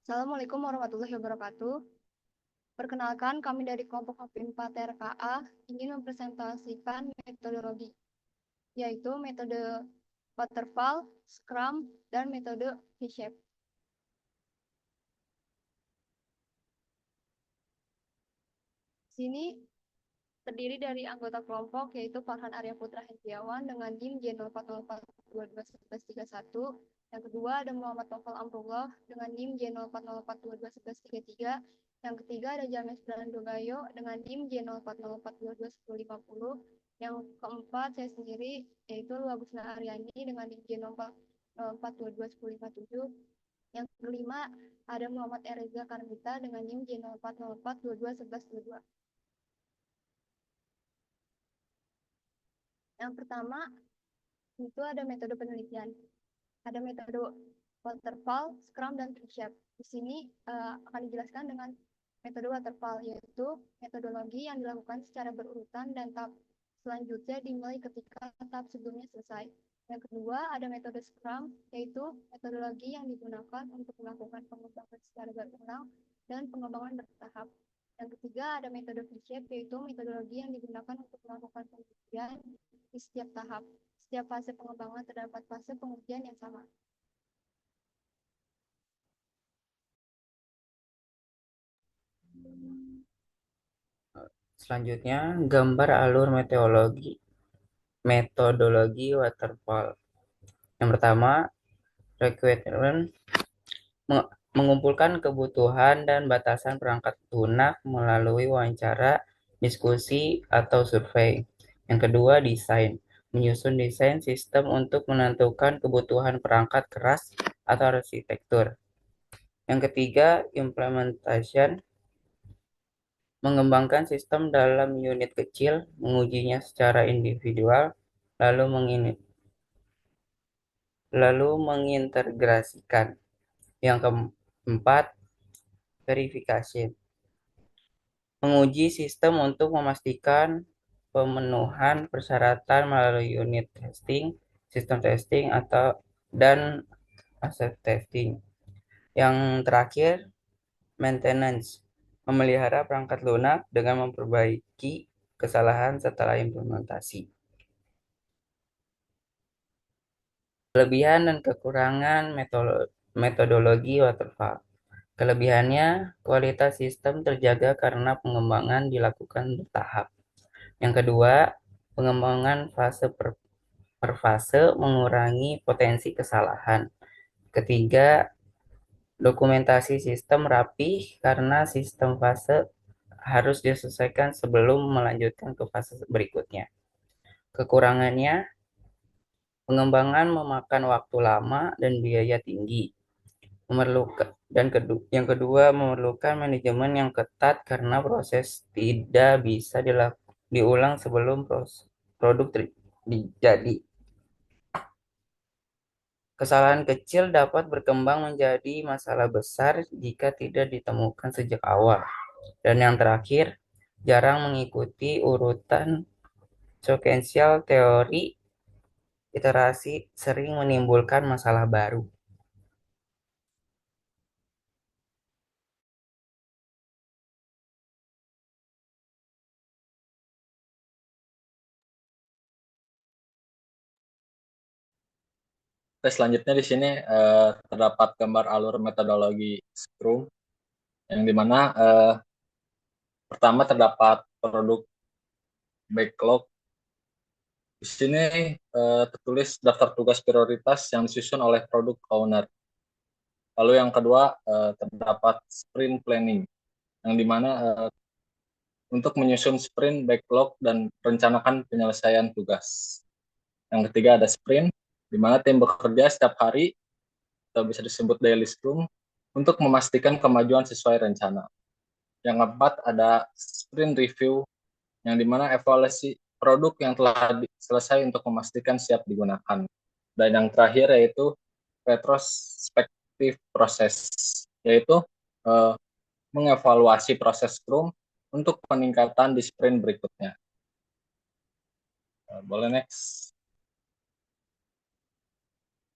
Assalamualaikum warahmatullahi wabarakatuh. Perkenalkan, kami dari kelompok HP4 RKA ingin mempresentasikan metodologi, yaitu metode waterfall, scrum, dan metode V-shape. Sini terdiri dari anggota kelompok yaitu Farhan Arya Putra Hendriawan dengan NIM J0404221131. Yang kedua ada Muhammad Taufal Amrullah dengan NIM J0404221133. Yang ketiga ada James Brandogayo dengan NIM J0404221050. Yang keempat saya sendiri yaitu Wagusna Aryani dengan NIM J0404221057. Yang kelima ada Muhammad Ereza Karmita dengan NIM J0404221122. Yang pertama itu ada metode penelitian. Ada metode waterfall, scrum, dan V-shape. Di sini akan dijelaskan dengan metode waterfall, yaitu metodologi yang dilakukan secara berurutan dan tahap selanjutnya dimulai ketika tahap sebelumnya selesai. Yang kedua ada metode scrum, yaitu metodologi yang digunakan untuk melakukan pengembangan secara berulang dan pengembangan bertahap. Yang ketiga ada metode V-shape, yaitu metodologi yang digunakan untuk melakukan pengujian di setiap tahap. Setiap fase pengembangan terdapat fase pengujian yang sama. Selanjutnya, gambar alur metodologi waterfall. Yang pertama, requirement mengumpulkan kebutuhan dan batasan perangkat lunak melalui wawancara, diskusi, atau survei. Yang kedua, desain. Menyusun desain sistem untuk menentukan kebutuhan perangkat keras atau arsitektur. Yang ketiga, implementation. Mengembangkan sistem dalam unit kecil, mengujinya secara individual, lalu mengintegrasikan. Yang keempat, verifikasi. Menguji sistem untuk memastikan pemenuhan persyaratan melalui unit testing, sistem testing, dan aset testing. Yang terakhir, maintenance. Memelihara perangkat lunak dengan memperbaiki kesalahan setelah implementasi. Kelebihan dan kekurangan metodologi waterfall. Kelebihannya, kualitas sistem terjaga karena pengembangan dilakukan bertahap. Yang kedua, pengembangan fase per fase mengurangi potensi kesalahan. Ketiga, dokumentasi sistem rapih karena sistem fase harus diselesaikan sebelum melanjutkan ke fase berikutnya. Kekurangannya, pengembangan memakan waktu lama dan biaya tinggi. Yang kedua memerlukan manajemen yang ketat karena proses tidak bisa diulang sebelum produk jadi. Kesalahan kecil dapat berkembang menjadi masalah besar jika tidak ditemukan sejak awal. Dan yang terakhir, jarang mengikuti urutan sequential teori. Iterasi sering menimbulkan masalah baru. Selanjutnya di sini terdapat gambar alur metodologi Scrum, yang dimana pertama terdapat produk backlog. Di sini tertulis daftar tugas prioritas yang disusun oleh product owner. Lalu yang kedua terdapat sprint planning, yang dimana untuk menyusun sprint backlog dan rencanakan penyelesaian tugas. Yang ketiga ada sprint, di mana tim bekerja setiap hari atau bisa disebut daily scrum untuk memastikan kemajuan sesuai rencana. Yang keempat ada sprint review, yang dimana evaluasi produk yang telah selesai untuk memastikan siap digunakan. Dan yang terakhir yaitu retrospektif proses, yaitu mengevaluasi proses Scrum untuk peningkatan di sprint berikutnya. Boleh next.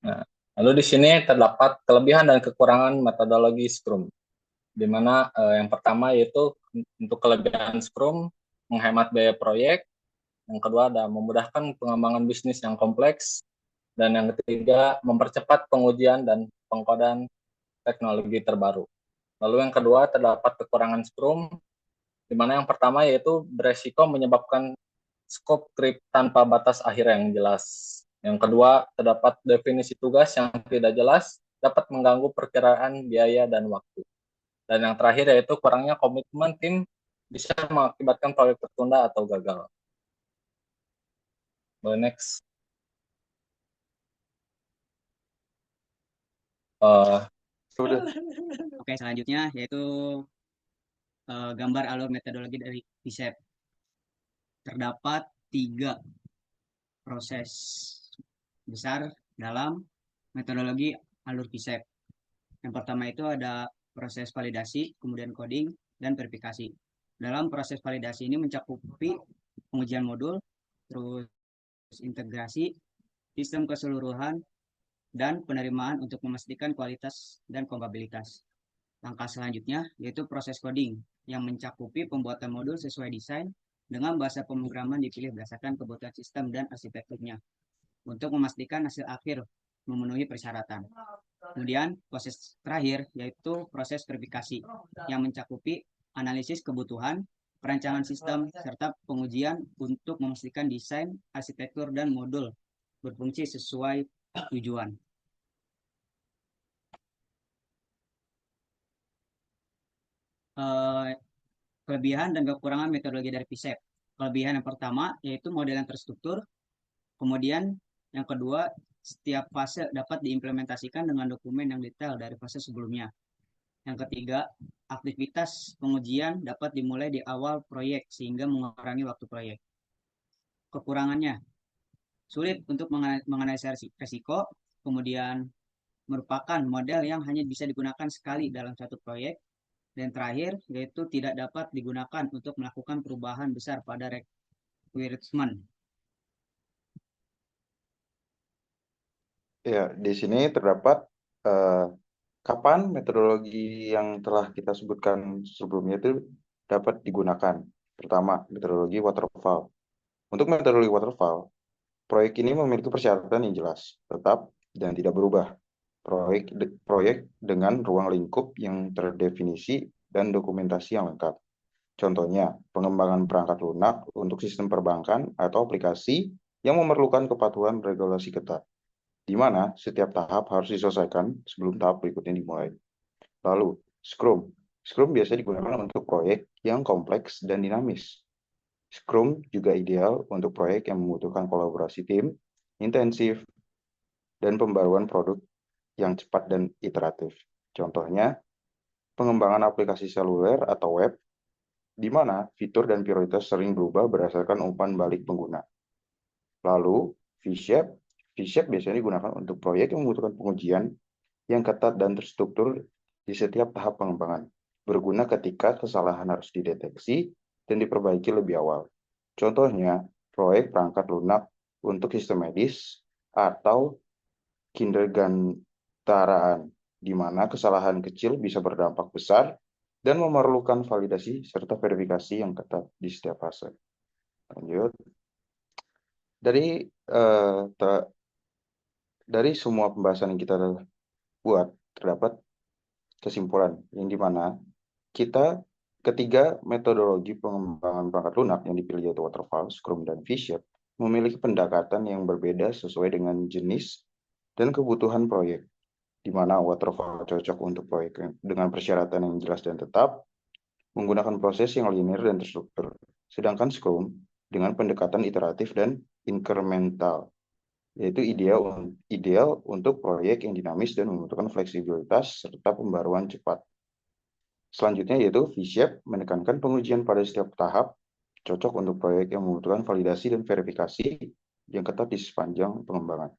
Nah, Lalu di sini terdapat kelebihan dan kekurangan metodologi Scrum, di mana yang pertama yaitu untuk kelebihan Scrum menghemat biaya proyek, yang kedua ada memudahkan pengembangan bisnis yang kompleks, dan yang ketiga mempercepat pengujian dan pengkodan teknologi terbaru. Lalu yang kedua terdapat kekurangan Scrum, di mana yang pertama yaitu beresiko menyebabkan skop creep tanpa batas akhir yang jelas. Yang kedua, terdapat definisi tugas yang tidak jelas, dapat mengganggu perkiraan biaya dan waktu. Dan yang terakhir yaitu kurangnya komitmen tim bisa mengakibatkan proyek tertunda atau gagal. Boleh next. Oke, selanjutnya yaitu gambar alur metodologi dari PISEP. Terdapat 3 proses besar dalam metodologi alur PISEP. Yang pertama itu ada proses validasi, kemudian coding, dan verifikasi. Dalam proses validasi ini mencakupi pengujian modul, terus integrasi, sistem keseluruhan, dan penerimaan untuk memastikan kualitas dan kompatibilitas. Langkah selanjutnya yaitu proses coding yang mencakupi pembuatan modul sesuai desain dengan bahasa pemrograman dipilih berdasarkan kebutuhan sistem dan arsitekturnya untuk memastikan hasil akhir memenuhi persyaratan. Kemudian proses terakhir yaitu proses verifikasi yang mencakupi analisis kebutuhan, perancangan sistem, serta pengujian untuk memastikan desain, arsitektur, dan modul berfungsi sesuai tujuan. Kelebihan dan kekurangan metodologi dari PISEP. Kelebihan yang pertama yaitu model yang terstruktur. Kemudian yang kedua, setiap fase dapat diimplementasikan dengan dokumen yang detail dari fase sebelumnya. Yang ketiga, aktivitas pengujian dapat dimulai di awal proyek sehingga mengurangi waktu proyek. Kekurangannya, sulit untuk menganalisa risiko, kemudian merupakan model yang hanya bisa digunakan sekali dalam satu proyek, dan terakhir yaitu tidak dapat digunakan untuk melakukan perubahan besar pada requirement. Ya, di sini terdapat kapan metodologi yang telah kita sebutkan sebelumnya itu dapat digunakan. Pertama, metodologi waterfall. Untuk metodologi waterfall, proyek ini memiliki persyaratan yang jelas, tetap, dan tidak berubah. Proyek dengan ruang lingkup yang terdefinisi dan dokumentasi yang lengkap. Contohnya, pengembangan perangkat lunak untuk sistem perbankan atau aplikasi yang memerlukan kepatuhan regulasi ketat, di mana setiap tahap harus diselesaikan sebelum tahap berikutnya dimulai. Lalu, Scrum. Scrum biasa digunakan untuk proyek yang kompleks dan dinamis. Scrum juga ideal untuk proyek yang membutuhkan kolaborasi tim, intensif, dan pembaruan produk yang cepat dan iteratif. Contohnya, pengembangan aplikasi seluler atau web, di mana fitur dan prioritas sering berubah berdasarkan umpan balik pengguna. Lalu, V-Shape. V-Shape biasanya digunakan untuk proyek yang membutuhkan pengujian yang ketat dan terstruktur di setiap tahap pengembangan, berguna ketika kesalahan harus dideteksi dan diperbaiki lebih awal. Contohnya, proyek perangkat lunak untuk sistem medis atau kindergarten, di mana kesalahan kecil bisa berdampak besar dan memerlukan validasi serta verifikasi yang ketat di setiap fase. Lanjut. Dari semua pembahasan yang kita buat, terdapat kesimpulan yang dimana ketiga metodologi pengembangan perangkat lunak yang dipilih yaitu waterfall, Scrum, dan V-Shape memiliki pendekatan yang berbeda sesuai dengan jenis dan kebutuhan proyek, di mana waterfall cocok untuk proyek dengan persyaratan yang jelas dan tetap, menggunakan proses yang linear dan terstruktur, sedangkan Scrum dengan pendekatan iteratif dan incremental, yaitu ideal untuk proyek yang dinamis dan membutuhkan fleksibilitas serta pembaruan cepat. Selanjutnya yaitu V-Shape menekankan pengujian pada setiap tahap, cocok untuk proyek yang membutuhkan validasi dan verifikasi yang ketat di sepanjang pengembangan.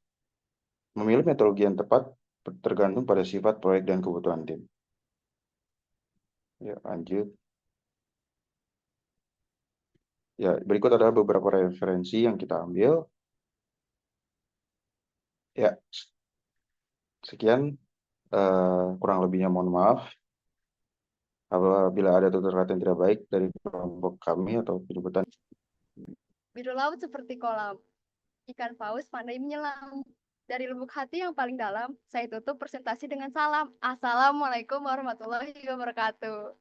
Memilih metodologi yang tepat tergantung pada sifat proyek dan kebutuhan tim. Ya, lanjut. Ya, berikut adalah beberapa referensi yang kita ambil. Ya, Sekian, kurang lebihnya mohon maaf. Apabila ada tutur kata yang tidak baik dari kelompok kami atau penyebutan. Biru laut seperti kolam. Ikan paus pandai menyelam. Dari lubuk hati yang paling dalam, saya tutup presentasi dengan salam. Assalamualaikum warahmatullahi wabarakatuh.